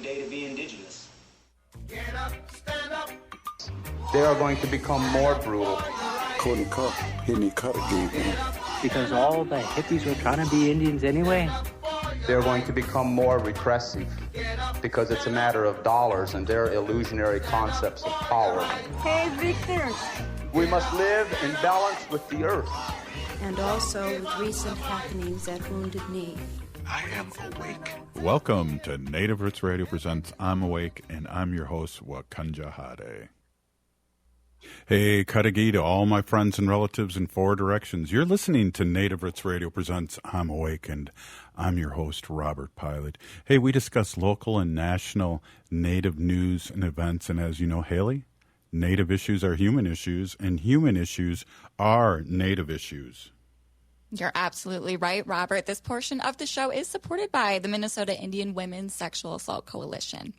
day to be indigenous. Get up, stand up. They are going to become more brutal. Couldn't cut, any cut gave me. Because all the hippies were trying to be Indians anyway. They're going to become more repressive because it's a matter of dollars and their illusionary concepts of power. Hey, Victor. We must live in balance with the earth. And also with recent happenings at Wounded Knee. I am awake. Welcome to Native Roots Radio presents I'm Awake, and I'm your host, Wakanja Hade. Hey, Kadagi to all my friends and relatives in four directions. You're listening to Native Roots Radio presents I'm Awake, and I'm your host, Robert Pilot. Hey, we discuss local and national Native news and events, and as you know, Haley, Native issues are human issues, and human issues are Native issues. You're absolutely right, Robert. This portion of the show is supported by the Minnesota Indian Women's Sexual Assault Coalition.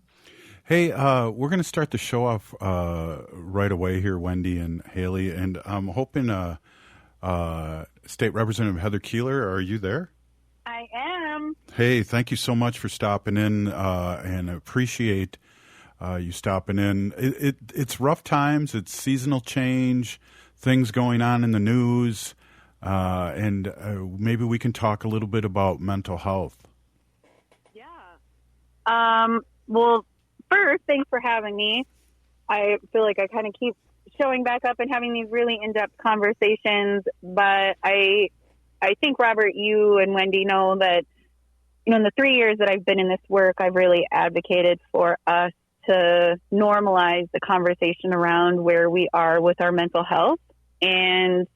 Hey, we're going to start the show off right away here, Wendy and Haley, and I'm hoping State Representative Heather Keeler, are you there? I am. Hey, thank you so much for stopping in, and I appreciate you stopping in. It's rough times. It's seasonal change, things going on in the news, and maybe we can talk a little bit about mental health. Yeah. Well, first, thanks for having me. I feel like I kind of keep showing back up and having these really in-depth conversations, but I think, Robert, you and Wendy know that, you know, in the 3 years that I've been in this work, I've really advocated for us to normalize the conversation around where we are with our mental health. And,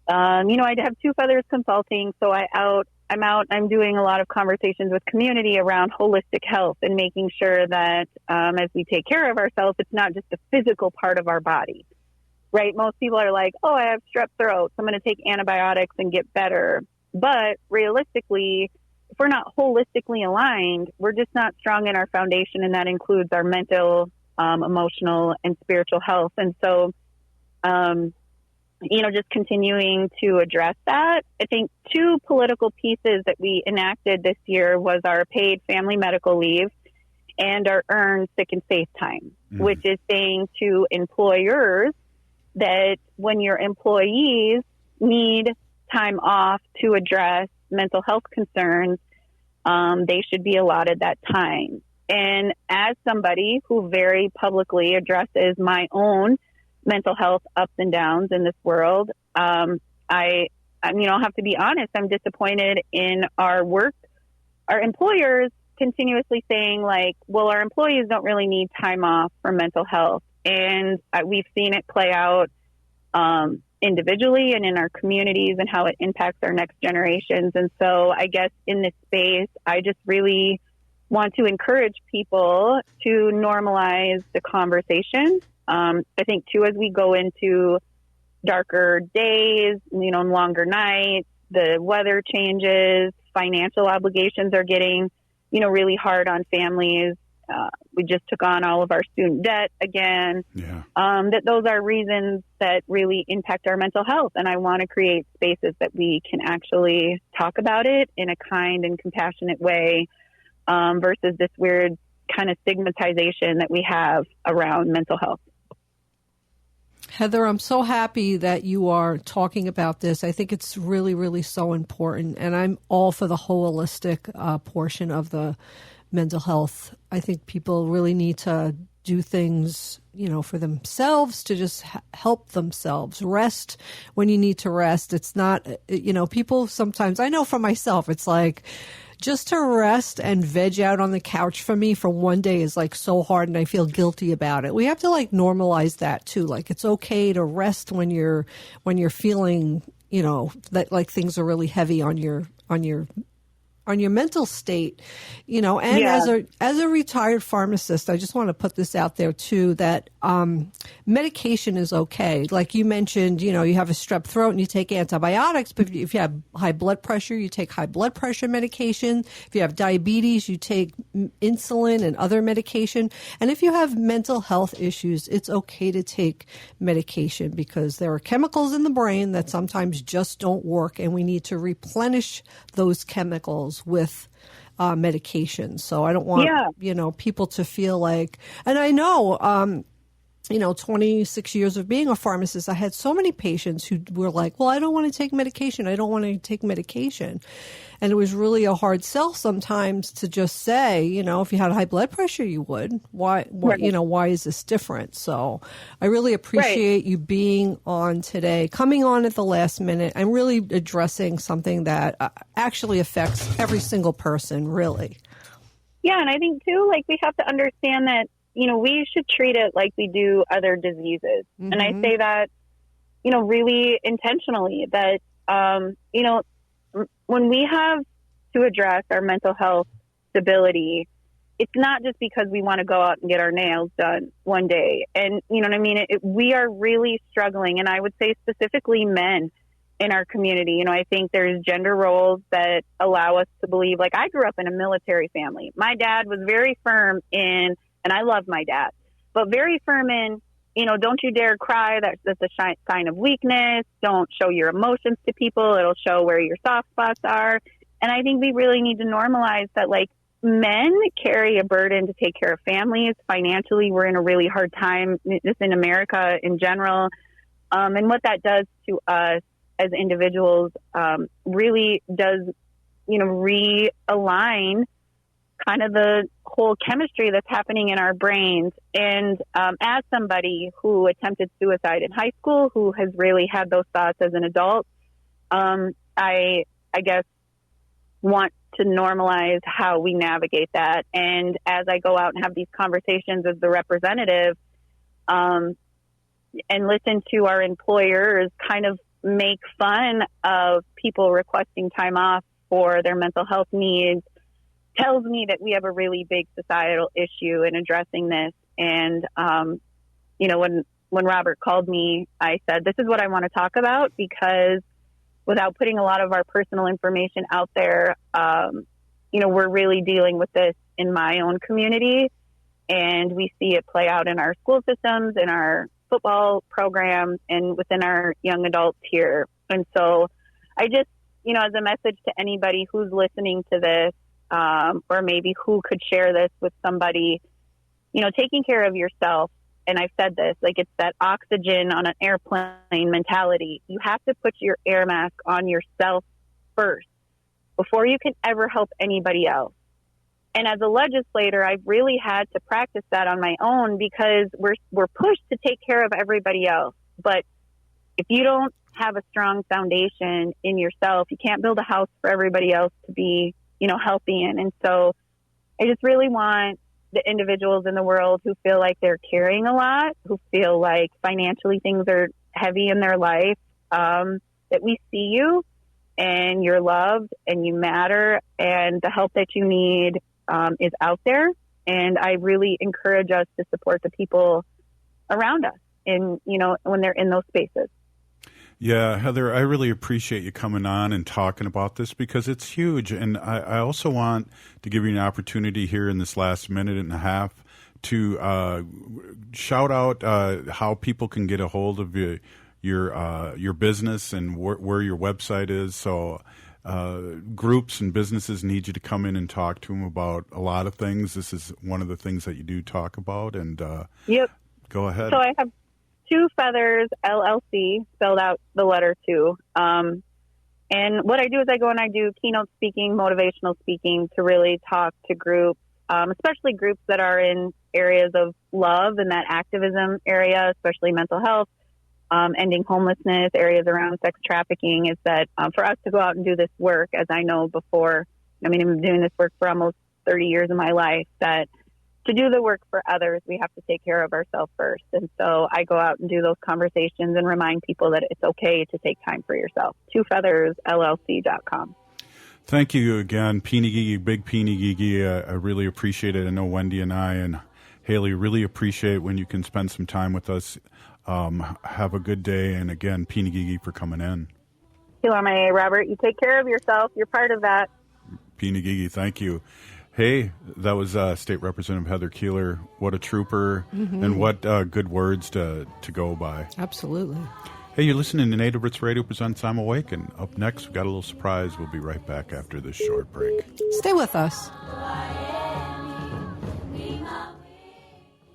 you know, I have Two Feathers Consulting, so I'm doing a lot of conversations with community around holistic health and making sure that as we take care of ourselves, it's not just a physical part of our body, right? Most people are like, oh, I have strep throat, so I'm going to take antibiotics and get better. But realistically, if we're not holistically aligned, we're just not strong in our foundation, and that includes our mental, emotional, and spiritual health. And so, you know, just continuing to address that. I think two political pieces that we enacted this year was our paid family medical leave and our earned sick and safe time, which is saying to employers that when your employees need time off to address mental health concerns, they should be allotted that time. And as somebody who very publicly addresses my own mental health ups and downs in this world, I have to be honest, I'm disappointed in our work. Our employers continuously saying like, well, our employees don't really need time off for mental health. And we've seen it play out individually and in our communities and how it impacts our next generations. And so I guess in this space, I just really want to encourage people to normalize the conversation. I think, too, as we go into darker days, you know, longer nights, the weather changes, financial obligations are getting, you know, really hard on families. We just took on all of our student debt again. Yeah. That those are reasons that really impact our mental health. And I want to create spaces that we can actually talk about it in a kind and compassionate way versus this weird kind of stigmatization that we have around mental health. Heather, I'm so happy that you are talking about this. I think it's really, really so important. And I'm all for the holistic portion of the mental health. I think people really need to do things, you know, for themselves to just help themselves. Rest when you need to rest. It's not, you know, people sometimes, I know for myself, it's like, just to rest and veg out on the couch for me for one day is like so hard, and I feel guilty about it. We have to like normalize that too. Like it's okay to rest when you're feeling, you know, that like things are really heavy on your mental state, you know. And yeah. as a retired pharmacist, I just want to put this out there too, that medication is okay. Like you mentioned, you know, you have a strep throat and you take antibiotics, but if you have high blood pressure, you take high blood pressure medication. If you have diabetes, you take insulin and other medication. And if you have mental health issues, it's okay to take medication because there are chemicals in the brain that sometimes just don't work, and we need to replenish those chemicals with medications. So I don't want, people to feel like, and I know, 26 years of being a pharmacist, I had so many patients who were like, well, I don't want to take medication. I don't want to take medication. And it was really a hard sell sometimes to just say, if you had high blood pressure, you would. Why is this different? So I really appreciate you being on today, coming on at the last minute. I'm really addressing something that actually affects every single person, really. Yeah, and I think, too, we have to understand that, we should treat it like we do other diseases. Mm-hmm. And I say that, really intentionally, that, when we have to address our mental health stability, it's not just because we want to go out and get our nails done one day. And, you know what I mean? We are really struggling. And I would say specifically men in our community. I think there's gender roles that allow us to believe, I grew up in a military family. My dad was very firm in, and I love my dad, but very firm in, don't you dare cry. That's a sign of weakness. Don't show your emotions to people. It'll show where your soft spots are. And I think we really need to normalize that, men carry a burden to take care of families. Financially, we're in a really hard time, just in America in general. And what that does to us as individuals really does, realign kind of the whole chemistry that's happening in our brains. And as somebody who attempted suicide in high school, who has really had those thoughts as an adult, I guess want to normalize how we navigate that. And as I go out and have these conversations as the representative, and listen to our employers kind of make fun of people requesting time off for their mental health needs, tells me that we have a really big societal issue in addressing this. And, when Robert called me, I said, this is what I want to talk about, because without putting a lot of our personal information out there, we're really dealing with this in my own community, and we see it play out in our school systems, in our football program, and within our young adults here. And so I just, as a message to anybody who's listening to this, or maybe who could share this with somebody, taking care of yourself. And I've said this, it's that oxygen on an airplane mentality. You have to put your air mask on yourself first before you can ever help anybody else. And as a legislator, I've really had to practice that on my own, because we're pushed to take care of everybody else. But if you don't have a strong foundation in yourself, you can't build a house for everybody else to be, healthy in. And so I just really want the individuals in the world who feel like they're carrying a lot, who feel like financially things are heavy in their life, that we see you and you're loved and you matter, and the help that you need is out there. And I really encourage us to support the people around us when they're in those spaces. Yeah, Heather, I really appreciate you coming on and talking about this, because it's huge. And I also want to give you an opportunity here in this last minute and a half to shout out how people can get a hold of your business and where your website is. So groups and businesses need you to come in and talk to them about a lot of things. This is one of the things that you do talk about. And yep. Go ahead. So I have Two Feathers LLC, spelled out the letter 2. And what I do is I go and I do keynote speaking, motivational speaking, to really talk to groups, especially groups that are in areas of love and that activism area, especially mental health, ending homelessness, areas around sex trafficking. Is that for us to go out and do this work, as I know before, I've been doing this work for almost 30 years of my life, that to do the work for others, we have to take care of ourselves first. And so I go out and do those conversations and remind people that it's okay to take time for yourself. TwoFeathersLLC.com. Thank you again, Peony Gigi, Big Peony Gigi. I really appreciate it. I know Wendy and I and Haley really appreciate when you can spend some time with us. Have a good day. And again, Peony Gigi for coming in. QMA, Robert, you take care of yourself. You're part of that. Peony Gigi, thank you. Hey, that was State Representative Heather Keeler. What a trooper, and what good words to go by. Absolutely. Hey, you're listening to Native Roots Radio presents I'm Awake, and up next, we've got a little surprise. We'll be right back after this short break. Stay with us.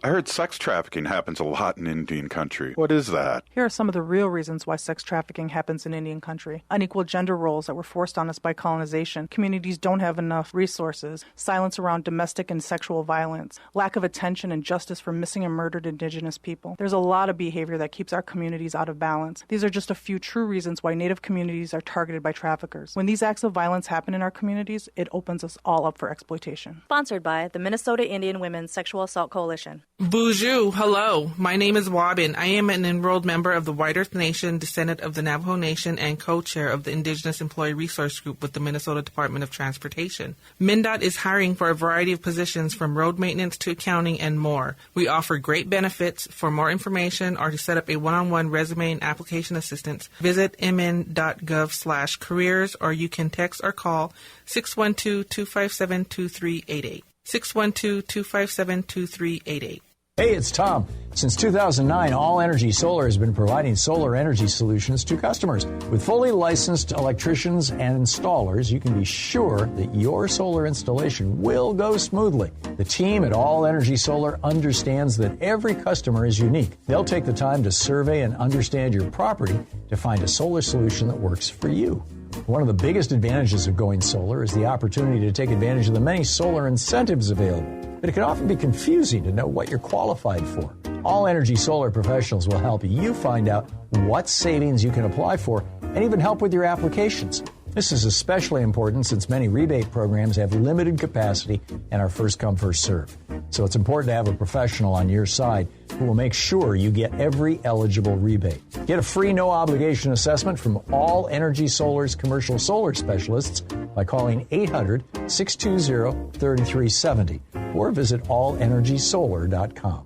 I heard sex trafficking happens a lot in Indian country. What is that? Here are some of the real reasons why sex trafficking happens in Indian country. Unequal gender roles that were forced on us by colonization. Communities don't have enough resources. Silence around domestic and sexual violence. Lack of attention and justice for missing and murdered Indigenous people. There's a lot of behavior that keeps our communities out of balance. These are just a few true reasons why Native communities are targeted by traffickers. When these acts of violence happen in our communities, it opens us all up for exploitation. Sponsored by the Minnesota Indian Women's Sexual Assault Coalition. Bonjour, hello. My name is Wabin. I am an enrolled member of the White Earth Nation, descendant of the Navajo Nation, and co-chair of the Indigenous Employee Resource Group with the Minnesota Department of Transportation. MnDOT is hiring for a variety of positions from road maintenance to accounting and more. We offer great benefits. For more information or to set up a one-on-one resume and application assistance, visit mn.gov/careers, or you can text or call 612-257-2388. 612-257-2388. Hey, it's Tom. Since 2009, All Energy Solar has been providing solar energy solutions to customers. With fully licensed electricians and installers, you can be sure that your solar installation will go smoothly. The team at All Energy Solar understands that every customer is unique. They'll take the time to survey and understand your property to find a solar solution that works for you. One of the biggest advantages of going solar is the opportunity to take advantage of the many solar incentives available. But it can often be confusing to know what you're qualified for. All Energy Solar professionals will help you find out what savings you can apply for and even help with your applications. This is especially important since many rebate programs have limited capacity and are first come, first serve. So it's important to have a professional on your side who will make sure you get every eligible rebate. Get a free no-obligation assessment from All Energy Solar's commercial solar specialists by calling 800-620-3370 or visit allenergysolar.com.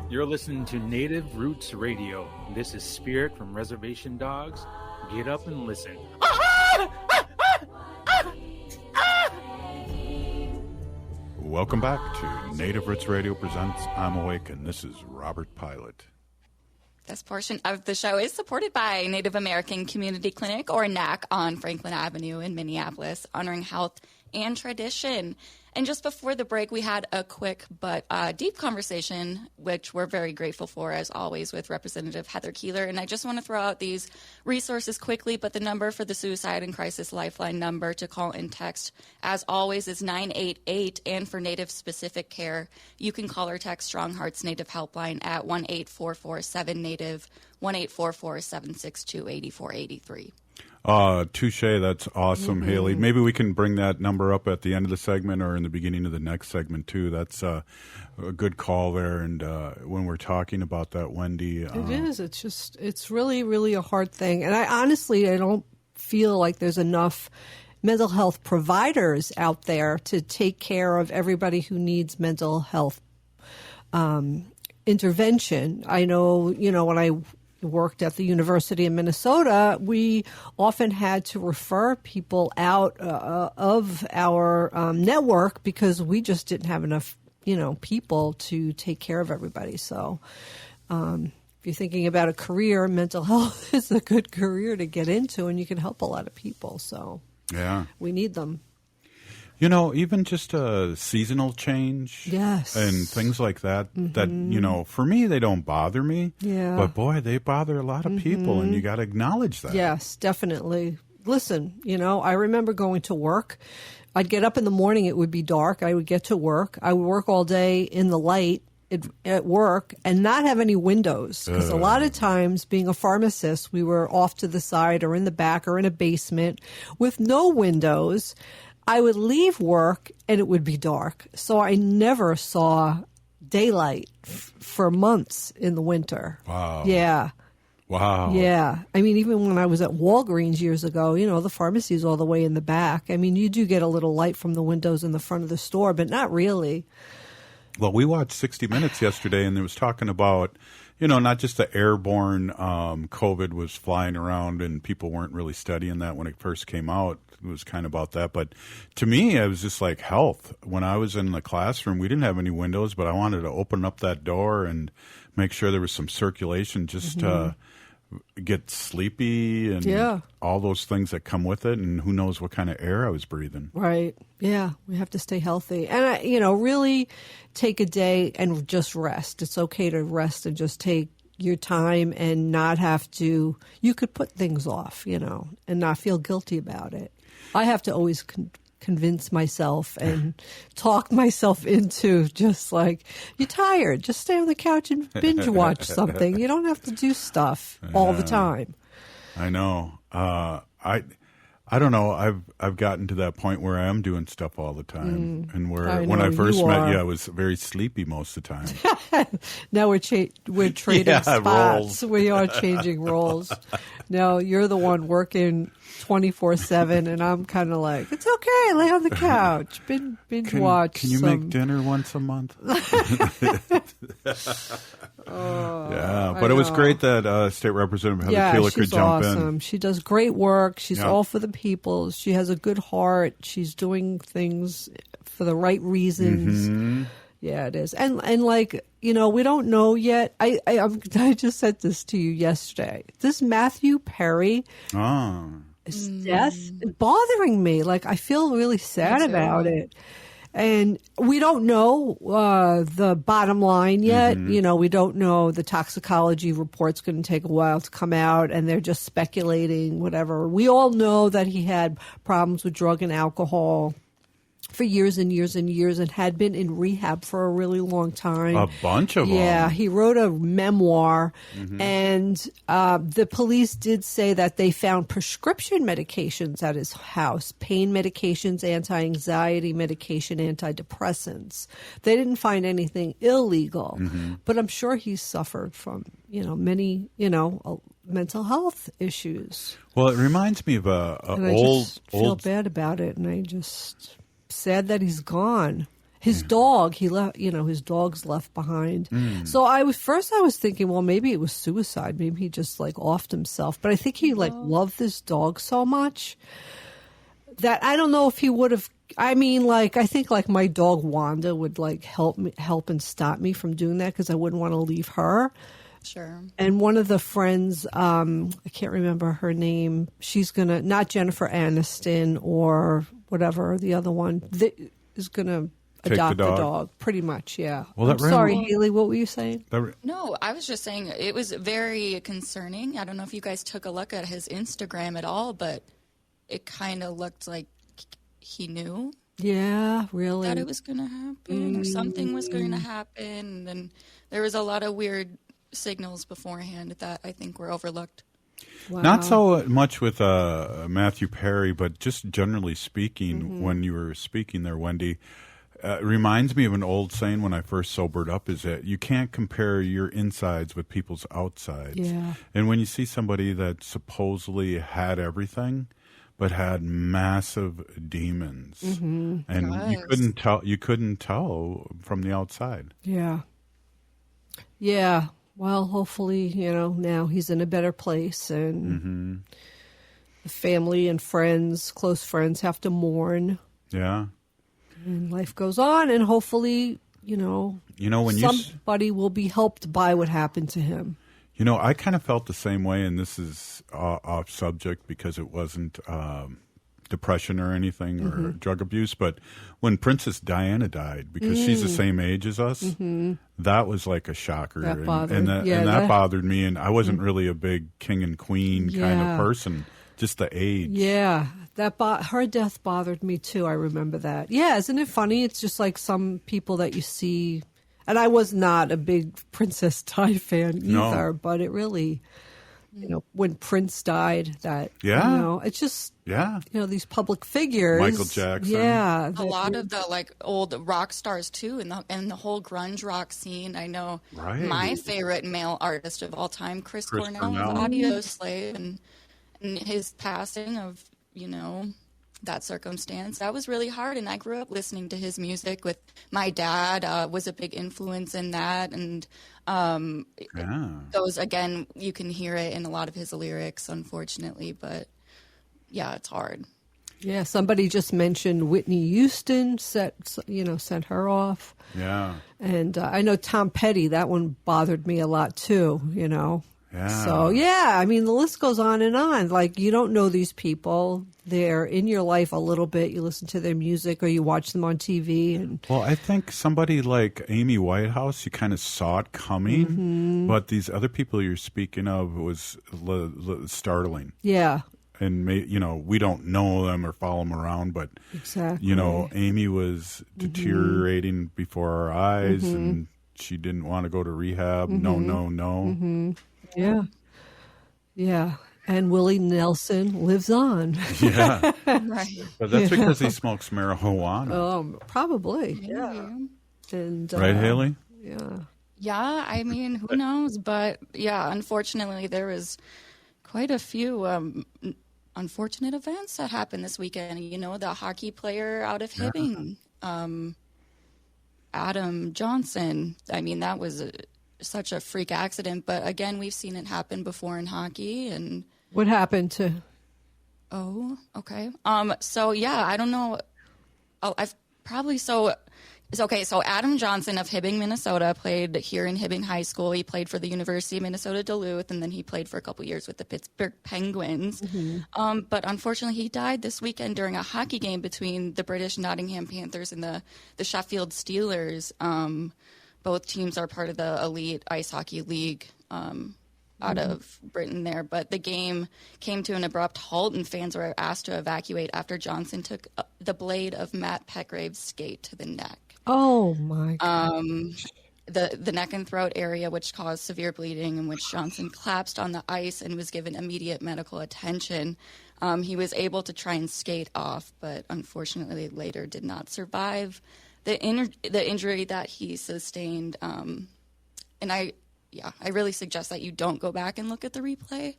You're listening to Native Roots Radio. This is Spirit from Reservation Dogs. Get up and listen. Welcome back to Native Roots Radio presents I'm Awake, and this is Robert Pilot. This portion of the show is supported by Native American Community Clinic, or NAC, on Franklin Avenue in Minneapolis, honoring health and tradition. And just before the break, we had a quick but deep conversation, which we're very grateful for, as always, with Representative Heather Keeler. And I just want to throw out these resources quickly, but the number for the Suicide and Crisis Lifeline number to call and text, as always, is 988. And for Native-specific care, you can call or text Strong Hearts Native Helpline at 1-844-7-NATIVE, 1-844-762-8483. Touche, that's awesome, Haley. Maybe we can bring that number up at the end of the segment or in the beginning of the next segment, too. That's a good call there. And when we're talking about that, Wendy... it is. It's really, really a hard thing. And I don't feel like there's enough mental health providers out there to take care of everybody who needs mental health intervention. I know, when I worked at the University of Minnesota, we often had to refer people out of our network because we just didn't have enough, people to take care of everybody. So if you're thinking about a career, mental health is a good career to get into, and you can help a lot of people. So yeah, we need them. Even just a seasonal change, yes, and things like that, that, for me, they don't bother me. Yeah. But boy, they bother a lot of people, and you got to acknowledge that. Yes, definitely. Listen, I remember going to work. I'd get up in the morning, it would be dark. I would get to work. I would work all day in the light at work and not have any windows. Because a lot of times, being a pharmacist, we were off to the side or in the back or in a basement with no windows. I would leave work and it would be dark. So I never saw daylight for months in the winter. Wow. Yeah. Wow. Yeah. I mean, even when I was at Walgreens years ago, the pharmacy's all the way in the back. I mean, you do get a little light from the windows in the front of the store, but not really. Well, we watched 60 Minutes yesterday, and they was talking about, not just the airborne COVID was flying around and people weren't really studying that when it first came out. It was kind of about that. But to me, it was just like health. When I was in the classroom, we didn't have any windows, but I wanted to open up that door and make sure there was some circulation just to get sleepy and all those things that come with it. And who knows what kind of air I was breathing. Right. Yeah. We have to stay healthy. And, really take a day and just rest. It's okay to rest and just take your time and not have to, you could put things off, and not feel guilty about it. I have to always convince myself and talk myself into just like, you're tired, just stay on the couch and binge watch something. You don't have to do stuff all the time. I know. I don't know. I've gotten to that point where I am doing stuff all the time, and when I first met you, I was very sleepy most of the time. Now we're trading spots. Roles. We are changing roles. Now you're the one working 24/7, and I'm kind of like, it's okay, lay on the couch, binge watch. Can you make dinner once a month? But it was great that State Representative Heather Keeler could jump in. She does great work. She's all for the people. She has a good heart. She's doing things for the right reasons. Mm-hmm. Yeah, it is. And we don't know yet. I just said this to you yesterday. This Matthew Perry death is bothering me. Like, I feel really sad about it. And we don't know the bottom line yet. Mm-hmm. We don't know. The toxicology report's going to take a while to come out, and they're just speculating, whatever. We all know that he had problems with drug and alcohol for years and years and years and had been in rehab for a really long time. A bunch of them. Yeah, he wrote a memoir, and the police did say that they found prescription medications at his house, pain medications, anti-anxiety medication, antidepressants. They didn't find anything illegal, but I'm sure he suffered from, many, mental health issues. Well, it reminds me of And I just feel bad about it, and I just... sad that he's gone. His dog, he left. His dog's left behind. So I was thinking, well, maybe it was suicide. Maybe he just offed himself. But I think he loved this dog so much that I don't know if he would have. I mean, I think my dog Wanda would help and stop me from doing that because I wouldn't want to leave her. Sure. And one of the friends, I can't remember her name. She's gonna, not Jennifer Aniston or whatever, the other one, is gonna adopt the dog. Pretty much, yeah. Well, I'm sorry, Haley. What were you saying? No, I was just saying it was very concerning. I don't know if you guys took a look at his Instagram at all, but it kind of looked like he knew. Yeah, really. That it was going to happen or something was going to happen. And there was a lot of weird signals beforehand that I think were overlooked. Wow. Not so much with Matthew Perry, but just generally speaking, when you were speaking there, Wendy, it reminds me of an old saying when I first sobered up, is that you can't compare your insides with people's outsides. Yeah. And when you see somebody that supposedly had everything, but had massive demons, and you couldn't tell from the outside. Yeah. Yeah. Well, hopefully, now he's in a better place, and the family and friends, close friends, have to mourn. Yeah. And life goes on, and hopefully, when somebody will be helped by what happened to him. I kind of felt the same way, and this is off subject because it wasn't depression or anything or drug abuse, but when Princess Diana died, because she's the same age as us, that was like a shocker. That bothered, and that bothered me, and I wasn't really a big king and queen kind of person, just the age. Yeah, her death bothered me too, I remember that. Yeah, isn't it funny? It's just like some people that you see... And I was not a big Princess Di fan either, but it really, when Prince died, it's just, these public figures. Michael Jackson. Yeah. A lot of the old rock stars too, and the whole grunge rock scene. I know my favorite male artist of all time, Chris Cornell, Audio Slave, and his passing of, that circumstance. That was really hard, and I grew up listening to his music with my dad. Was a big influence in that, and those, again, you can hear it in a lot of his lyrics, unfortunately, but yeah, it's hard. Yeah, somebody just mentioned Whitney Houston sent her off. Yeah. And I know Tom Petty, that one bothered me a lot too, Yeah. So, I mean, the list goes on and on. Like, you don't know these people. They're in your life a little bit. You listen to their music or you watch them on TV. And well, I think somebody like Amy Whitehouse, you kind of saw it coming, but these other people you're speaking of was startling. Yeah. And, we don't know them or follow them around, but, exactly. Amy was deteriorating before our eyes, and she didn't want to go to rehab. No. Yeah. Yeah. And Willie Nelson lives on. Yeah. Right. But that's because he smokes marijuana. Probably. Yeah. And right, Haley? Yeah. Yeah, I mean, who knows? But yeah, unfortunately, there was quite a few unfortunate events that happened this weekend. The hockey player out of Hibbing, Adam Johnson. I mean, that was such a freak accident. But again, we've seen it happen before in hockey. And what happened to? Oh, okay. So yeah, I don't know. I've probably so. Okay, so Adam Johnson of Hibbing, Minnesota, played here in Hibbing High School. He played for the University of Minnesota Duluth, and then he played for a couple years with the Pittsburgh Penguins. But unfortunately, he died this weekend during a hockey game between the British Nottingham Panthers and the Sheffield Steelers. Both teams are part of the Elite Ice Hockey League out of Britain there. But the game came to an abrupt halt, and fans were asked to evacuate after Johnson took the blade of Matt Petgrave's skate to the neck. Oh, my God. The neck and throat area, which caused severe bleeding, in which Johnson collapsed on the ice and was given immediate medical attention. He was able to try and skate off, but unfortunately later did not survive the injury that he sustained. And I really suggest that you don't go back and look at the replay.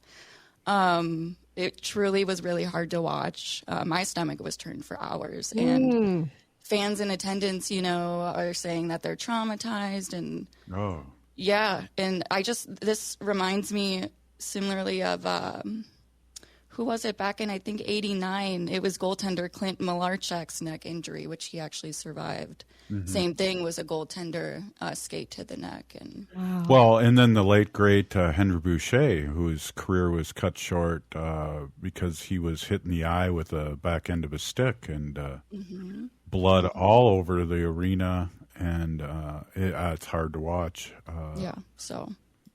It truly was really hard to watch. My stomach was turned for hours, and fans in attendance, are saying that they're traumatized, and and this reminds me similarly of who was it back in, I think, 89? It was goaltender Clint Malarchuk's neck injury, which he actually survived. Same thing, was a goaltender skate to the neck. And well, and then the late, great Henry Boucher, whose career was cut short because he was hit in the eye with the back end of a stick, and blood all over the arena, and it's hard to watch.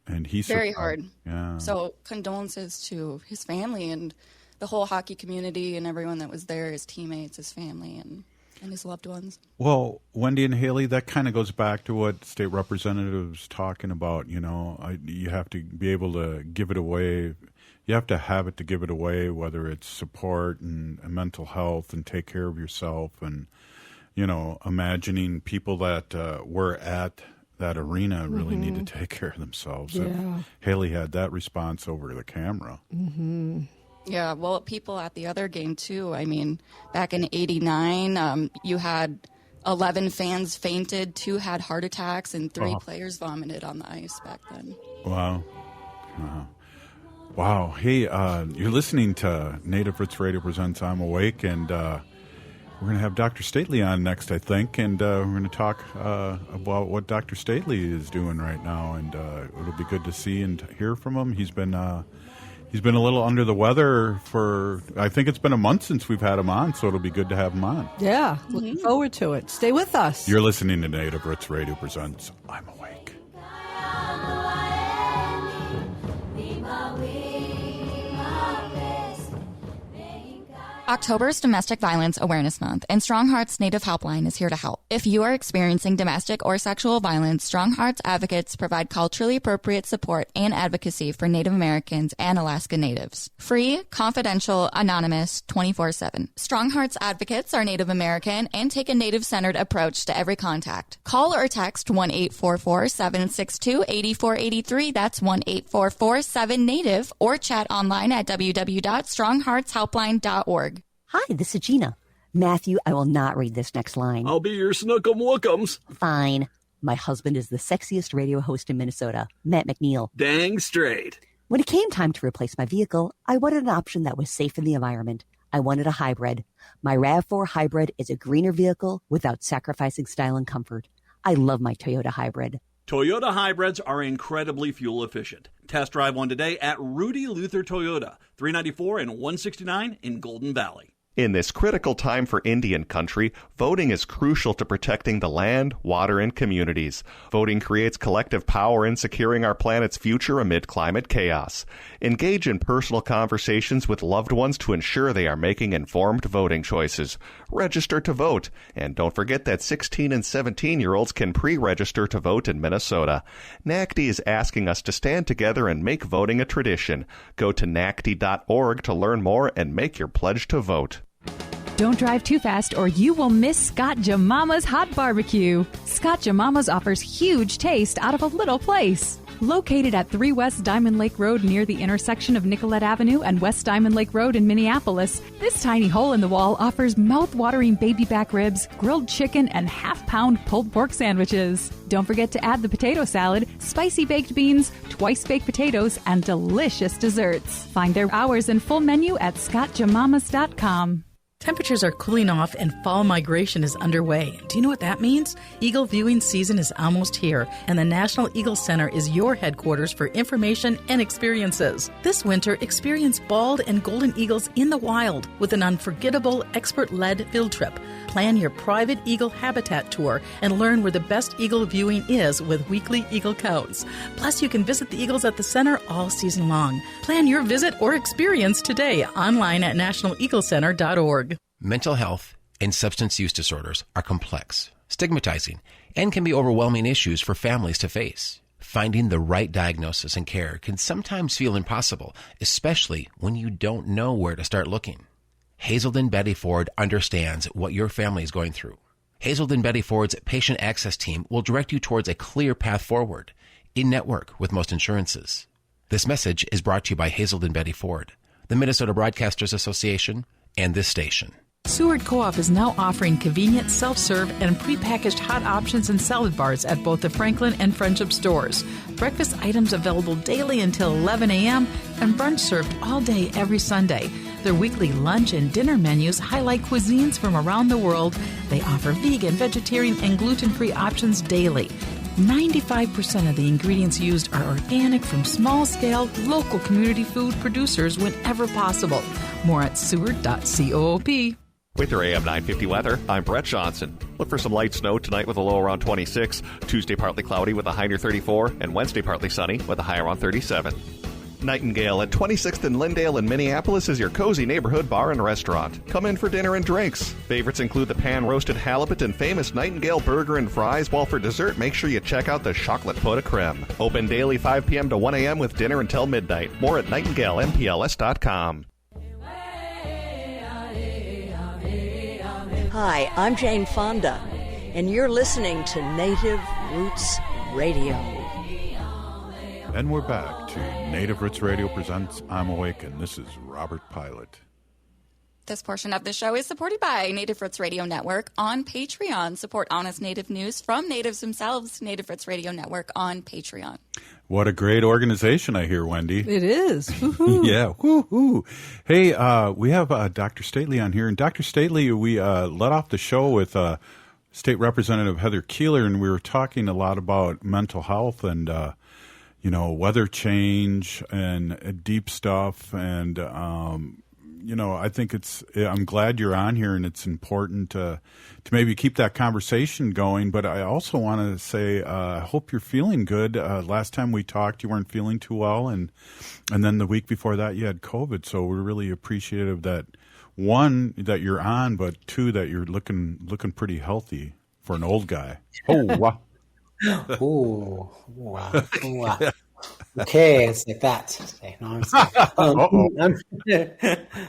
And he's very hard. Yeah. So condolences to his family and the whole hockey community and everyone that was there, his teammates, his family, and his loved ones. Well, Wendy and Haley, that kind of goes back to what State Representative was talking about. You have to be able to give it away. You have to have it to give it away, whether it's support and mental health and take care of yourself, and, imagining people that were at that arena really need to take care of themselves. Yeah. Haley had that response over the camera. Yeah, well, people at the other game, too. I mean, back in 89, you had 11 fans fainted, 2 had heart attacks, and 3 players vomited on the ice back then. Wow. Wow. Hey, you're listening to Native Roots Radio Presents I'm Awake, and we're going to have Dr. Stately on next, I think, and we're going to talk about what Dr. Stately is doing right now, and it'll be good to see and hear from him. He's been a little under the weather for, I think it's been a month since we've had him on, so it'll be good to have him on. Yeah, looking forward to it. Stay with us. You're listening to Native Roots Radio Presents I'm Awake. October is Domestic Violence Awareness Month, and Strong Hearts Native Helpline is here to help. If you are experiencing domestic or sexual violence, Strong Hearts advocates provide culturally appropriate support and advocacy for Native Americans and Alaska Natives. Free, confidential, anonymous, 24/7. Strong Hearts advocates are Native American and take a Native-centered approach to every contact. Call or text 1-844-762-8483. That's 1-844-7-NATIVE, or chat online at www.strongheartshelpline.org. Hi, this is Gina. Matthew, I will not read this next line. I'll be your snookum-wookums. Fine. My husband is the sexiest radio host in Minnesota, Matt McNeil. Dang straight. When it came time to replace my vehicle, I wanted an option that was safe in the environment. I wanted a hybrid. My RAV4 Hybrid is a greener vehicle without sacrificing style and comfort. I love my Toyota Hybrid. Toyota hybrids are incredibly fuel efficient. Test drive one today at Rudy Luther Toyota, 394 and 169 in Golden Valley. In this critical time for Indian country, voting is crucial to protecting the land, water, and communities. Voting creates collective power in securing our planet's future amid climate chaos. Engage in personal conversations with loved ones to ensure they are making informed voting choices. Register to vote. And don't forget that 16 and 17-year-olds can pre-register to vote in Minnesota. NACD is asking us to stand together and make voting a tradition. Go to NACD.org to learn more and make your pledge to vote. Don't drive too fast or you will miss Scott Jamama's Hot Barbecue. Scott Jamama's offers huge taste out of a little place. Located at 3 West Diamond Lake Road near the intersection of Nicollet Avenue and West Diamond Lake Road in Minneapolis, this tiny hole in the wall offers mouth-watering baby back ribs, grilled chicken, and half-pound pulled pork sandwiches. Don't forget to add the potato salad, spicy baked beans, twice-baked potatoes, and delicious desserts. Find their hours and full menu at scottjamamas.com. Temperatures are cooling off and fall migration is underway. Do you know what that means? Eagle viewing season is almost here, and the National Eagle Center is your headquarters for information and experiences. This winter, experience bald and golden eagles in the wild with an unforgettable, expert-led field trip. Plan your private eagle habitat tour and learn where the best eagle viewing is with weekly eagle counts. Plus, you can visit the eagles at the center all season long. Plan your visit or experience today online at nationaleaglecenter.org. Mental health and substance use disorders are complex, stigmatizing, and can be overwhelming issues for families to face. Finding the right diagnosis and care can sometimes feel impossible, especially when you don't know where to start looking. Hazelden Betty Ford understands what your family is going through. Hazelden Betty Ford's patient access team will direct you towards a clear path forward, in network with most insurances. This message is brought to you by Hazelden Betty Ford, the Minnesota Broadcasters Association, and this station. Seward Co-op is now offering convenient self-serve and prepackaged hot options and salad bars at both the Franklin and Friendship stores. Breakfast items available daily until 11 a.m. and brunch served all day every Sunday. Their weekly lunch and dinner menus highlight cuisines from around the world. They offer vegan, vegetarian, and gluten-free options daily. 95% of the ingredients used are organic from small-scale, local community food producers whenever possible. More at seward.coop. With your AM 950 weather, I'm Brett Johnson. Look for some light snow tonight with a low around 26, Tuesday partly cloudy with a high near 34, and Wednesday partly sunny with a high around 37. Nightingale at 26th and Lyndale in Minneapolis is your cozy neighborhood bar and restaurant. Come in for dinner and drinks. Favorites include the pan-roasted halibut and famous Nightingale burger and fries, while for dessert, make sure you check out the chocolate pot de creme. Open daily 5 p.m. to 1 a.m. with dinner until midnight. More at nightingalempls.com. Hi, I'm Jane Fonda, and you're listening to Native Roots Radio. And we're back to Native Roots Radio presents I'm Awake, and this is Robert Pilot. This portion of the show is supported by Native Roots Radio Network on Patreon. Support honest Native news from natives themselves. Native Roots Radio Network on Patreon. What a great organization, I hear, Wendy. It is. Woo-hoo. Yeah, woo-hoo. Hey, we have Dr. Stately on here. And Dr. Stately, we let off the show with State Representative Heather Keeler, and we were talking a lot about mental health and, weather change and deep stuff. And, I think I'm glad you're on here, and it's important to maybe keep that conversation going. But I also want to say, I hope you're feeling good. Last time we talked, you weren't feeling too well. And then the week before that, you had COVID. So we're really appreciative that, one, that you're on, but two, that you're looking pretty healthy for an old guy. Oh, wow. Ooh, wow. Wow. Okay, it's like that. Okay, no,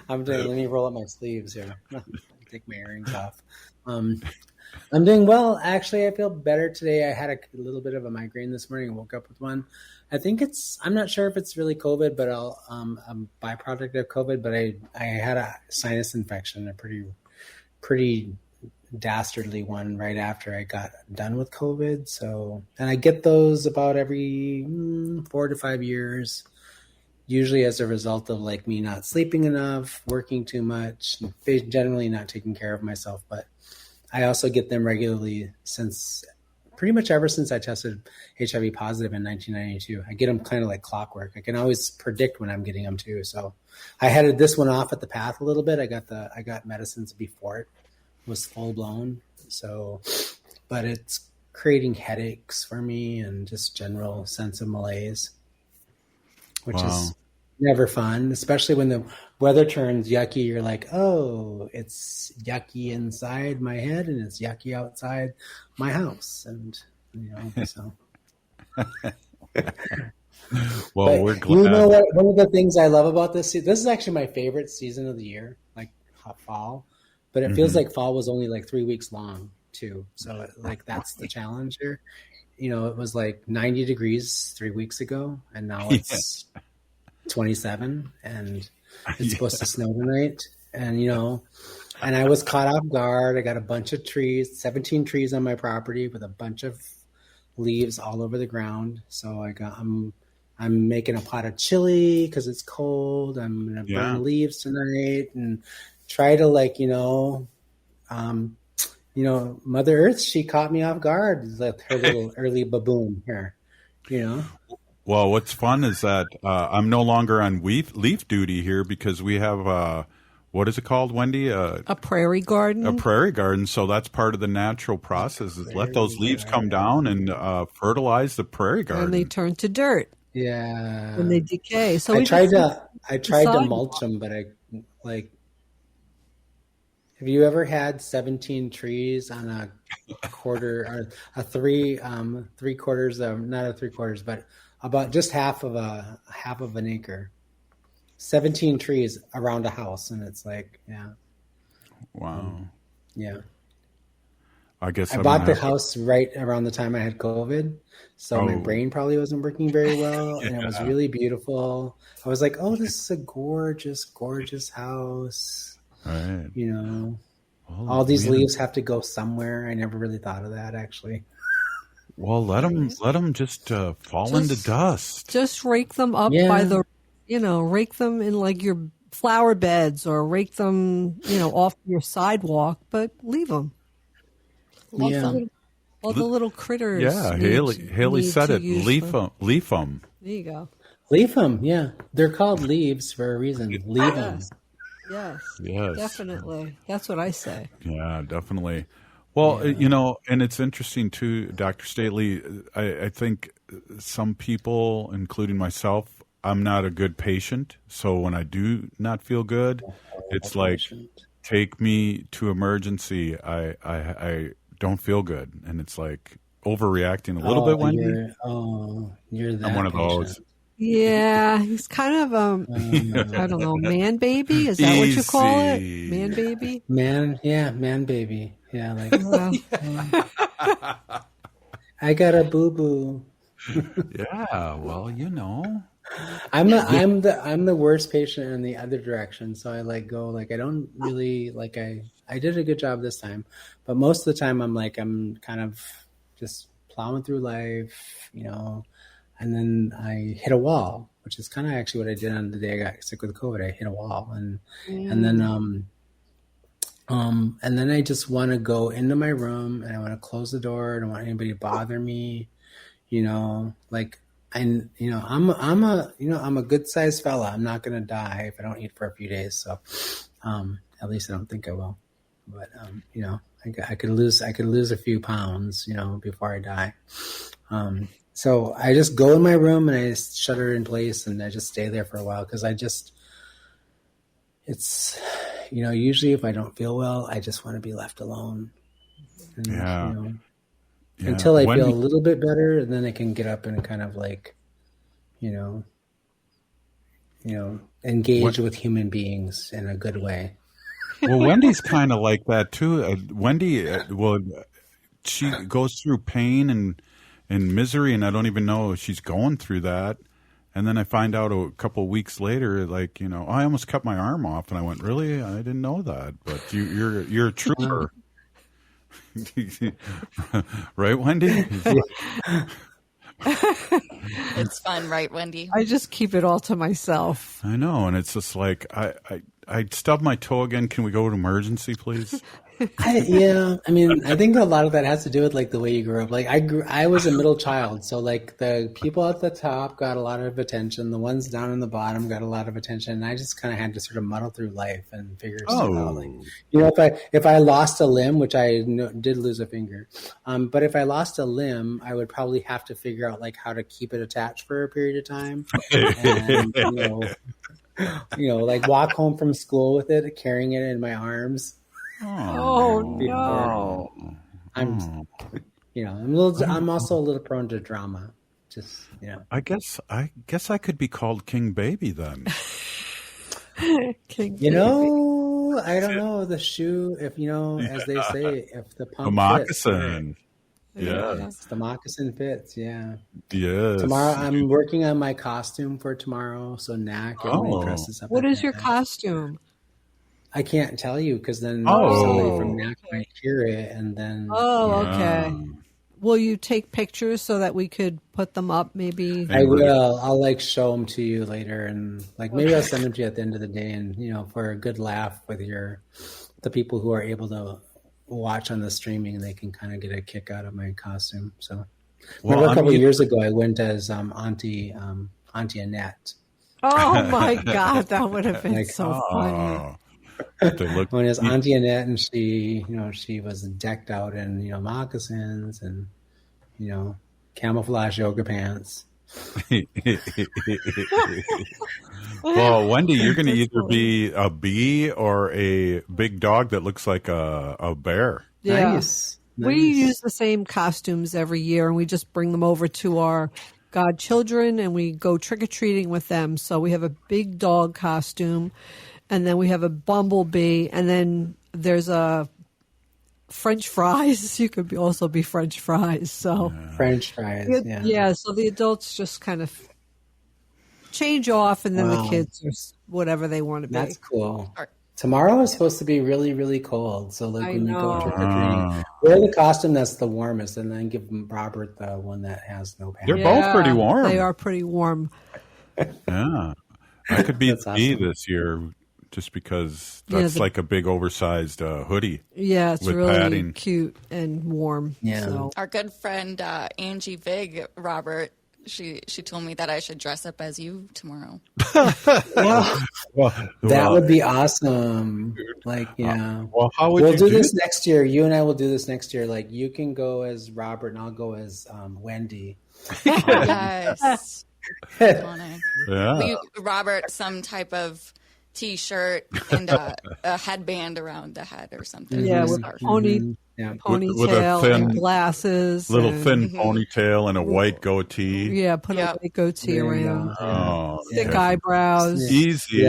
I'm doing. Let me roll up my sleeves here. Take my earrings off. I'm doing well. Actually, I feel better today. I had a little bit of a migraine this morning and woke up with one. I think I'm not sure if it's really COVID, but a byproduct of COVID, but I had a sinus infection, a pretty dastardly one right after I got done with COVID. So, and I get those about every 4 to 5 years, usually as a result of like me not sleeping enough, working too much, generally not taking care of myself. But I also get them regularly pretty much ever since I tested HIV positive in 1992. I get them kind of like clockwork. I can always predict when I'm getting them too. So I headed this one off at the path a little bit. I got medicines before it was full blown. So, but it's creating headaches for me and just general sense of malaise, which is never fun, especially when the weather turns yucky. You're like, oh, it's yucky inside my head and it's yucky outside my house. And, so. Well, but we're glad. You know what? One of the things I love about this is actually my favorite season of the year, like hot fall. But it feels like fall was only like 3 weeks long too. So like that's the challenge here. It was like 90 degrees 3 weeks ago, and now it's 27, and it's supposed to snow tonight. And and I was caught off guard. I got a bunch of trees, 17 trees on my property with a bunch of leaves all over the ground. So I'm making a pot of chili because it's cold. I'm gonna burn leaves tonight and try to Mother Earth, she caught me off guard with her little early baboon here, Well, what's fun is that I'm no longer on leaf duty here because we have what is it called, Wendy? A prairie garden. A prairie garden. So that's part of the natural process is let those leaves come down and fertilize the prairie garden. And they turn to dirt. Yeah. And they decay. So I tried to mulch them, but have you ever had 17 trees on a quarter or a three quarters of, not a 3/4, but about just half of an acre, 17 trees around a house. And it's like, wow. Yeah. I guess I bought the house right around the time I had COVID. So my brain probably wasn't working very well. And it was really beautiful. I was like, oh, this is a gorgeous, gorgeous house. Right. All these leaves have to go somewhere. I never really thought of that, actually. Well, let them just fall into dust. Just rake them up by the, rake them in like your flower beds or rake them, off your sidewalk, but leave them. All the little critters. Yeah, Haley said it. Leaf them. There you go. Leaf them, yeah. They're called leaves for a reason. Leave them. Yes, definitely. That's what I say. Yeah, definitely. Well, and it's interesting too, Dr. Stately. I think some people, including myself, I'm not a good patient. So when I do not feel good, it's like take me to emergency. I don't feel good, and it's like overreacting a little bit. Wendy, you're that. I'm one of those. Yeah, he's kind of I don't know, man baby. Is that what you call it? Man baby. Man baby. Yeah, like I got a boo boo. Yeah, well, I'm the worst patient in the other direction. So I I don't really I did a good job this time, but most of the time I'm kind of just plowing through life, and then I hit a wall, which is kind of actually what I did on the day I got sick with COVID. I hit a wall, and then I just want to go into my room and I want to close the door. I don't want anybody to bother me, I'm a good sized fella. I'm not going to die if I don't eat for a few days. So, at least I don't think I will, but, I could lose a few pounds, before I die. So I just go in my room and I shut her in place and I just stay there for a while because it's, usually if I don't feel well, I just want to be left alone. And, until I feel a little bit better, and then I can get up and kind of engage with human beings in a good way. Well, Wendy's kind of like that too. Wendy, she goes through pain and misery, and I don't even know she's going through that. And then I find out a couple of weeks later, like, I almost cut my arm off, and I went, really? I didn't know that. But you're a trooper, right, Wendy? It's fun, right, Wendy? I just keep it all to myself. I know, and it's just like I stubbed my toe again. Can we go to emergency, please? I think a lot of that has to do with like the way you grew up. Like I was a middle child, so like the people at the top got a lot of attention, the ones down in the bottom got a lot of attention, and I just kind of had to sort of muddle through life and figure stuff out. Like, if I lost a limb, which I did lose a finger, but if I lost a limb, I would probably have to figure out like how to keep it attached for a period of time, and like walk home from school with it, carrying it in my arms. Oh no! I'm also a little prone to drama. Just I guess I could be called King Baby then. King Baby. I don't know the shoe. If as they say, if the pump moccasin. Fits, yes, the moccasin fits. Yeah. Yes. Tomorrow I'm working on my costume for tomorrow. So Knack everybody dresses up. What is your costume? I can't tell you because then somebody from Knack might hear it and then. Oh, okay. Will you take pictures so that we could put them up? Maybe I will. I'll like show them to you later, and like maybe I'll send them to you at the end of the day, and for a good laugh with the people who are able to watch on the streaming, they can kind of get a kick out of my costume. So, remember a couple of years ago, I went as Auntie Annette. Oh my God, that would have been so funny. When it's Auntie Annette, and she was decked out in moccasins and camouflage yoga pants. Well, Wendy, you're going to either be a bee or a big dog that looks like a bear. Yeah. Nice. We use the same costumes every year, and we just bring them over to our godchildren, and we go trick-or-treating with them. So we have a big dog costume. And then we have a bumblebee, and then there's a French fries. You could also be French fries. So French fries, yeah. So the adults just kind of change off, and then the kids are whatever they want to be. That's cool. Tomorrow is supposed to be really, really cold. So like when you go trick or treating, wear the costume that's the warmest, and then give Robert the one that has no pants. They're both pretty warm. They are pretty warm. Yeah, I could be the bee this year. Just because that's like a big oversized hoodie. Yeah, it's with really padding. Cute and warm. Yeah. So. Our good friend Angie Vig, Robert, she told me that I should dress up as you tomorrow. That would be awesome. Like, yeah. How would we'll you do this next year. You and I will do this next year. Like, you can go as Robert, and I'll go as Wendy. Yes. Yeah. Robert, some type of T-shirt and a headband around the head or something. Yeah, with ponytail with a thin, and glasses. Thin ponytail and a white goatee. Yeah, put a white goatee around. Thick yeah. eyebrows. Easy.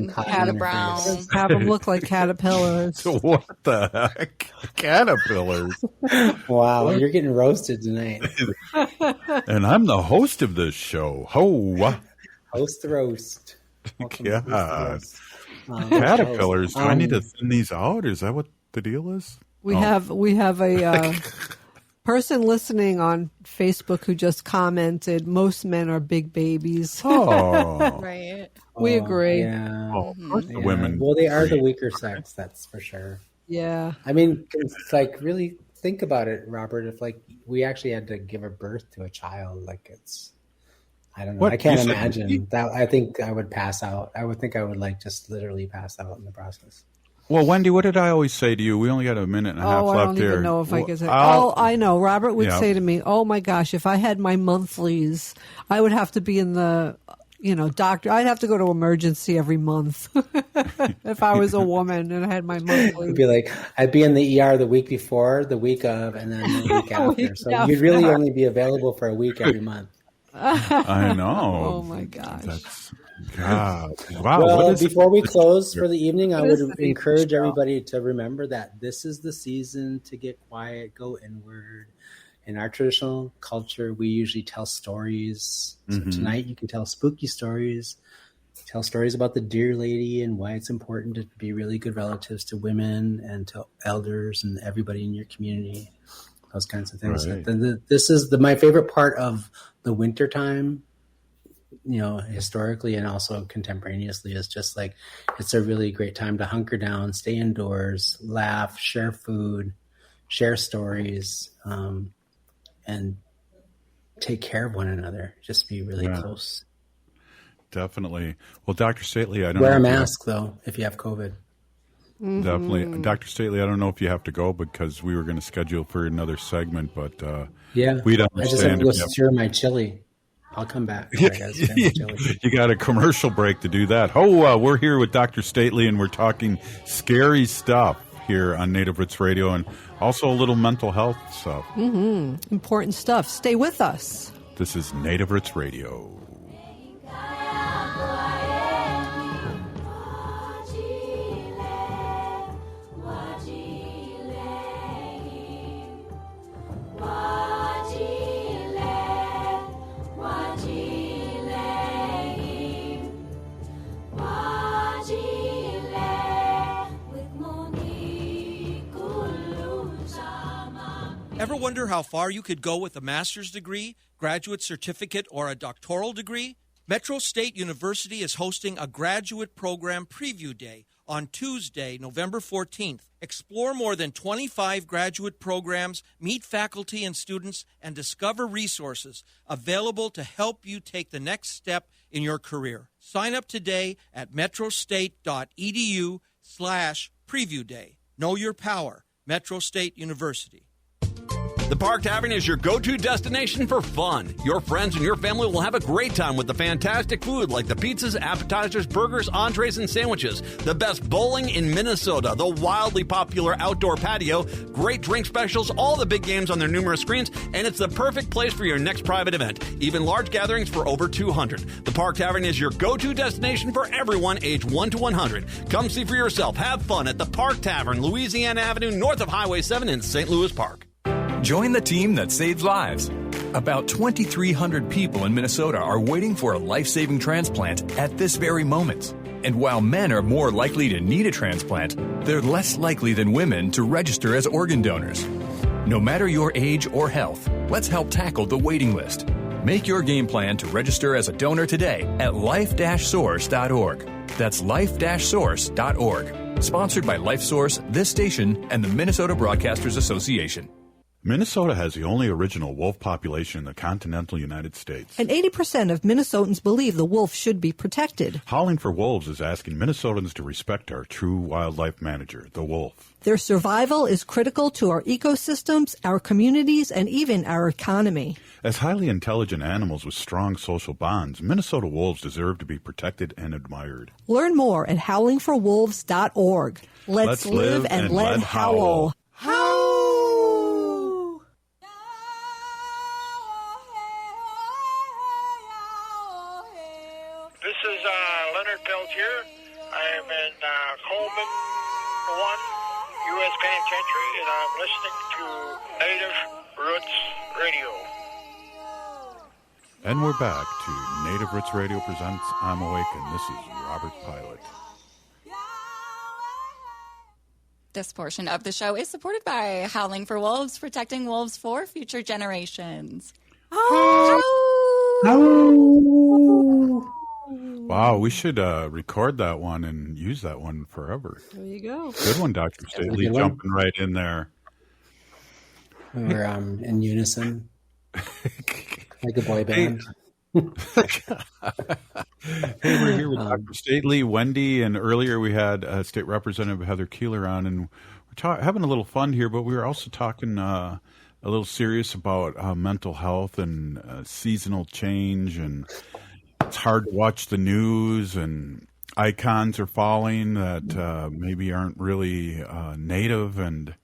Catabrows. Have them look like caterpillars. What the heck? Caterpillars. Wow, you're getting roasted tonight. And I'm the host of this show. Host the roast. Yeah. Caterpillars. Do I need to thin these out? Is that what the deal is? We have a person listening on Facebook who just commented, most men are big babies. Oh. Right. We agree. Yeah. The women. Well, they are the weaker sex, that's for sure. Yeah. I mean, it's like, really think about it, Robert. If like we actually had to give a birth to a child, like it's, I don't know. What? I can't imagine that. I think I would pass out. I would think I would like just literally pass out in the process. Well, Wendy, what did I always say to you? We only got a minute and a half left I don't here. even know if I could say. I know. Robert would say to me, "Oh my gosh, if I had my monthlies, I would have to be in the, doctor. I'd have to go to emergency every month if I was a woman and I had my monthlies." It'd be like I'd be in the ER the week before, the week of, and then the week after. So you'd really only be available for a week every month. I know. Oh my gosh. God. Wow. Well, before we close for the evening, I would encourage everybody to remember that this is the season to get quiet, go inward. In our traditional culture, we usually tell stories. So tonight you can tell spooky stories, tell stories about the deer lady and why it's important to be really good relatives to women and to elders and everybody in your community, those kinds of things. Right. This is my favorite part of the winter time, historically and also contemporaneously, is just like, it's a really great time to hunker down, stay indoors, laugh, share food, share stories, and take care of one another. Just be really close. Definitely. Well, Dr. Stately, I don't wear know a mask though if you have COVID. Definitely. Dr. Stately, I don't know if you have to go because we were going to schedule for another segment, but we'd understand. I just have to go stir my chili. I'll come back. You got a commercial break to do that. We're here with Dr. Stately, and we're talking scary stuff here on Native Roots Radio, and also a little mental health stuff. Important stuff. Stay with us. This is Native Roots Radio. Ever wonder how far you could go with a master's degree, graduate certificate, or a doctoral degree? Metro State University is hosting a graduate program preview day on Tuesday, November 14th. Explore more than 25 graduate programs, meet faculty and students, and discover resources available to help you take the next step in your career. Sign up today at metrostate.edu/preview day. Know your power. Metro State University. The Park Tavern is your go-to destination for fun. Your friends and your family will have a great time with the fantastic food like the pizzas, appetizers, burgers, entrees, and sandwiches, the best bowling in Minnesota, the wildly popular outdoor patio, great drink specials, all the big games on their numerous screens, and it's the perfect place for your next private event, even large gatherings for over 200. The Park Tavern is your go-to destination for everyone aged 1 to 100. Come see for yourself. Have fun at the Park Tavern, Louisiana Avenue, north of Highway 7 in St. Louis Park. Join the team that saves lives. About 2,300 people in Minnesota are waiting for a life-saving transplant at this very moment. And while men are more likely to need a transplant, they're less likely than women to register as organ donors. No matter your age or health, let's help tackle the waiting list. Make your game plan to register as a donor today at life-source.org. That's life-source.org. Sponsored by LifeSource, this station, and the Minnesota Broadcasters Association. Minnesota has the only original wolf population in the continental United States. And 80% of Minnesotans believe the wolf should be protected. Howling for Wolves is asking Minnesotans to respect our true wildlife manager, the wolf. Their survival is critical to our ecosystems, our communities, and even our economy. As highly intelligent animals with strong social bonds, Minnesota wolves deserve to be protected and admired. Learn more at howlingforwolves.org. Let's live and let howl. I am in Coleman 1, U.S. Penitentiary, and I'm listening to Native Roots Radio. And we're back to Native Roots Radio presents I'm Awake, and this is Robert Pilot. This portion of the show is supported by Howling for Wolves, protecting wolves for future generations. Wow, we should record that one and use that one forever. There you go. Good one, Dr. Staley, jumping right in there. We're in unison, like a boy band. Hey, we're here with Dr. Stately, Wendy, and earlier we had State Representative Heather Keeler on, and we're having a little fun here, but we were also talking a little serious about mental health and seasonal change, and it's hard to watch the news, and icons are falling that maybe aren't really native, and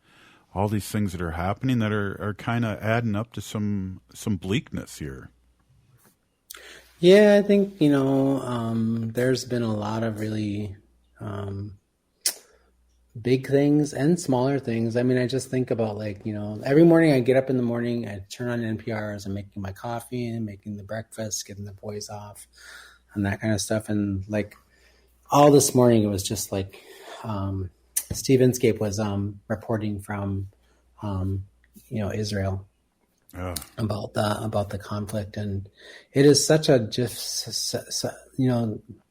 all these things that are happening that are kind of adding up to some bleakness here. Yeah, I think, there's been a lot of really big things and smaller things. I mean, I just think about every morning I get up in the morning, I turn on NPR as I'm making my coffee and making the breakfast, getting the boys off and that kind of stuff. And all this morning, it was just Steve Inscape was reporting from, Israel. Oh. About the conflict, and it is such a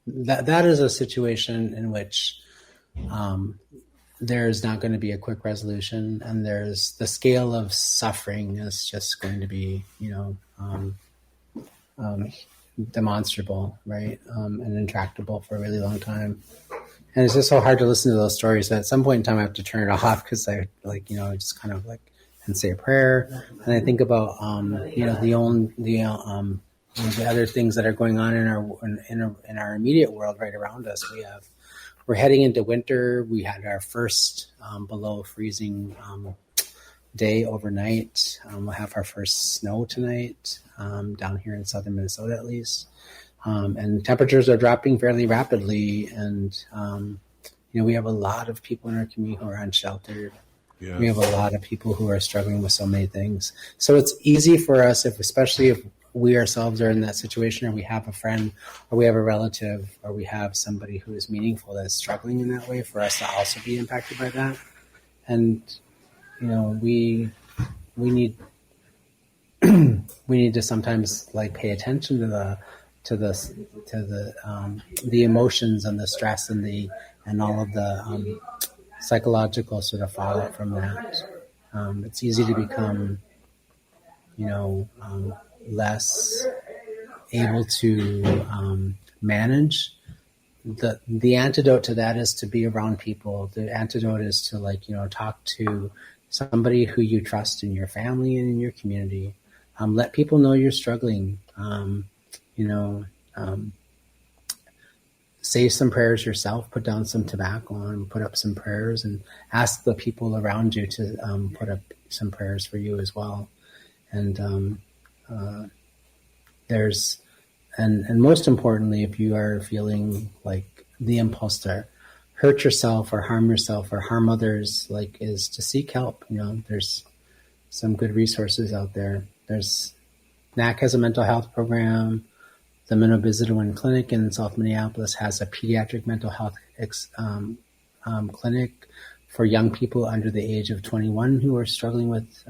that is a situation in which there's not going to be a quick resolution, and there's the scale of suffering is just going to be demonstrable, right, and intractable for a really long time. And it's just so hard to listen to those stories that at some point in time I have to turn it off because I just kind of and say a prayer. And I think about, the other things that are going on in our immediate world right around us. We're heading into winter. We had our first below freezing day overnight. We'll have our first snow tonight down here in southern Minnesota, at least. And temperatures are dropping fairly rapidly. And, we have a lot of people in our community who are unsheltered. Yes. We have a lot of people who are struggling with so many things. So it's easy for us, especially if we ourselves are in that situation, or we have a friend, or we have a relative, or we have somebody who is meaningful that's struggling in that way, for us to also be impacted by that. And we need we need to sometimes pay attention to the emotions and the stress and all of the psychological sort of fallout from that. It's easy to become, less able to manage. The antidote to that is to be around people. The antidote is to talk to somebody who you trust in your family and in your community. Let people know you're struggling. Say some prayers yourself, put down some tobacco and put up some prayers, and ask the people around you to put up some prayers for you as well. And and most importantly, if you are feeling like the impulse to hurt yourself or harm others, is to seek help. There's some good resources out there. NAC has a mental health program. The Minneapolis Clinic in South Minneapolis has a pediatric mental health clinic for young people under the age of 21 who are struggling with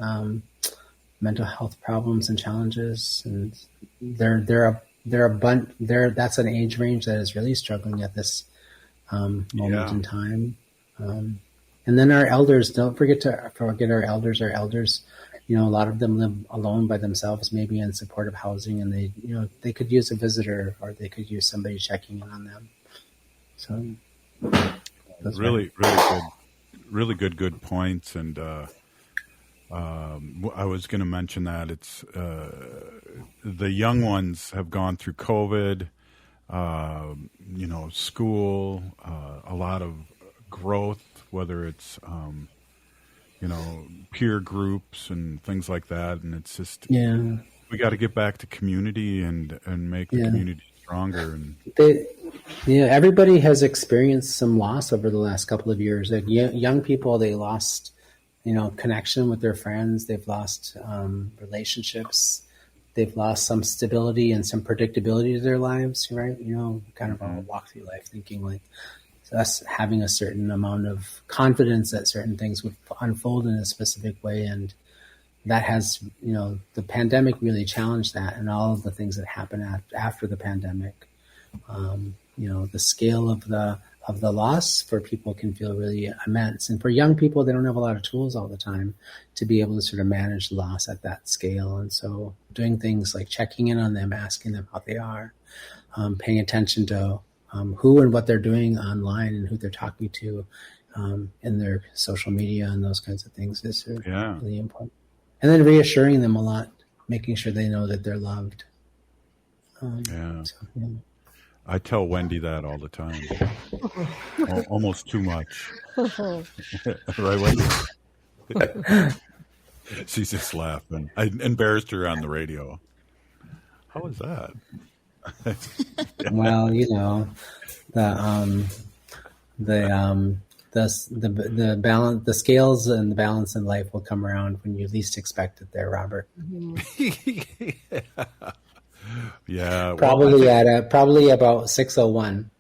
mental health problems and challenges. And that's an age range that is really struggling at this moment in time. And then our elders, don't forget our elders. Our elders, a lot of them live alone by themselves, maybe in supportive housing, and they could use a visitor, or they could use somebody checking in on them. So that's really good points. And I was going to mention that it's the young ones have gone through COVID, school, a lot of growth, whether it's peer groups and things like that. And it's just, we got to get back to community and make the community stronger. And everybody has experienced some loss over the last couple of years. Young people, they lost, connection with their friends. They've lost relationships. They've lost some stability and some predictability to their lives, right? Kind of a walk through life thinking us having a certain amount of confidence that certain things would unfold in a specific way. And that has, the pandemic really challenged that, and all of the things that happened after the pandemic. The scale of the loss for people can feel really immense. And for young people, they don't have a lot of tools all the time to be able to sort of manage loss at that scale. And so doing things like checking in on them, asking them how they are, paying attention to who and what they're doing online and who they're talking to in their social media and those kinds of things is really important. And then reassuring them a lot, making sure they know that they're loved. I tell Wendy that all the time. Almost too much. Right, Wendy? She's just laughing. I embarrassed her on the radio. How was that? Well, the balance, the scales and the balance in life will come around when you least expect it there, Robert. Yeah. Probably about 6:01.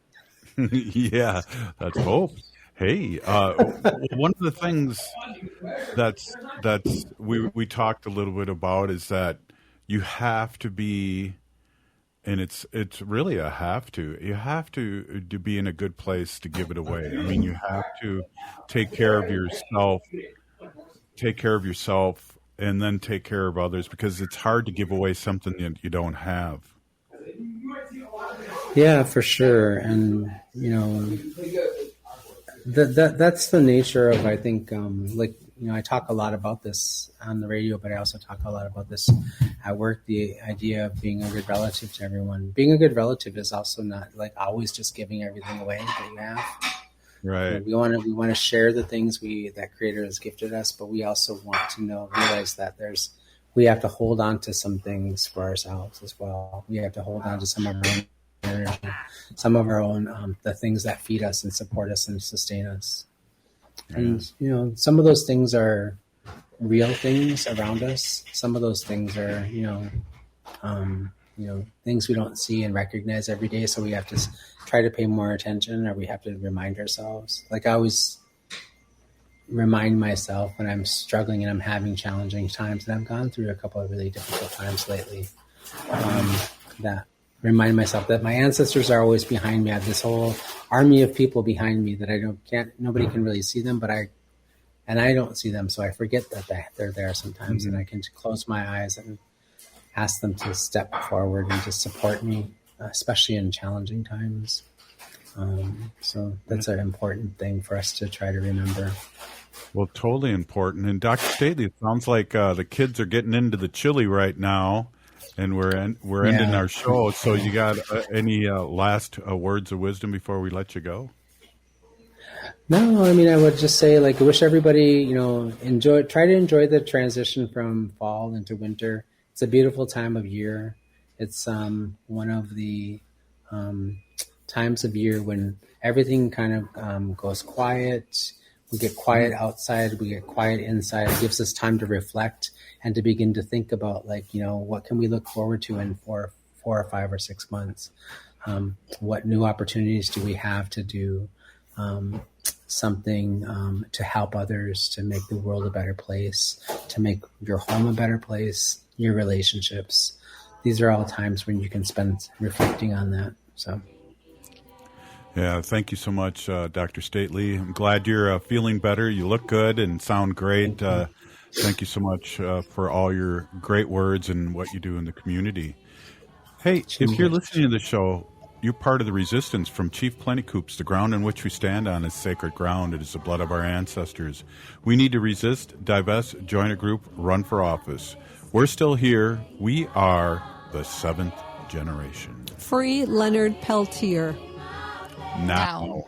Yeah, let's hope. Hey, one of the things that's we talked a little bit about is that you have to be, and it's really a have to. You have to be in a good place to give it away. I mean, you have to take care of yourself, and then take care of others, because it's hard to give away something that you don't have. Yeah, for sure. And, that's the nature of, I think, I talk a lot about this on the radio, but I also talk a lot about this at work, the idea of being a good relative to everyone. Being a good relative is also not like always just giving everything away that you have. Right. We want to share the things that Creator has gifted us, but we also want to realize that we have to hold on to some things for ourselves as well. We have to hold on to some of our own energy, some of our own, the things that feed us and support us and sustain us. And, some of those things are real things around us. Some of those things are, things we don't see and recognize every day. So we have to try to pay more attention, or we have to remind ourselves. Like I always remind myself when I'm struggling and I'm having challenging times, and I've gone through a couple of really difficult times lately, that remind myself that my ancestors are always behind me. I have this whole army of people behind me that nobody can really see them, I don't see them. So I forget that they're there sometimes, and I can close my eyes and ask them to step forward and to support me, especially in challenging times. So that's an important thing for us to try to remember. Well, totally important. And Dr. Stately, it sounds like the kids are getting into the chili right now, and we're ending our show. So you got any last words of wisdom before we let you go? No, I mean, I would just say, I wish everybody, try to enjoy the transition from fall into winter. It's a beautiful time of year. It's one of the times of year when everything kind of goes quiet. We get quiet outside, we get quiet inside. It gives us time to reflect and to begin to think about, what can we look forward to in 4 or 5 or 6 months? What new opportunities do we have to do something to help others, to make the world a better place, to make your home a better place, your relationships. These are all times when you can spend reflecting on that. So. Yeah, thank you so much, Dr. Stately. I'm glad you're feeling better. You look good and sound great. Thank you so much for all your great words and what you do in the community. Hey, if you're listening to the show, you're part of the resistance from Chief Plentycoops. The ground on which we stand on is sacred ground. It is the blood of our ancestors. We need to resist, divest, join a group, run for office. We're still here. We are the 7th generation. Free Leonard Peltier. Now.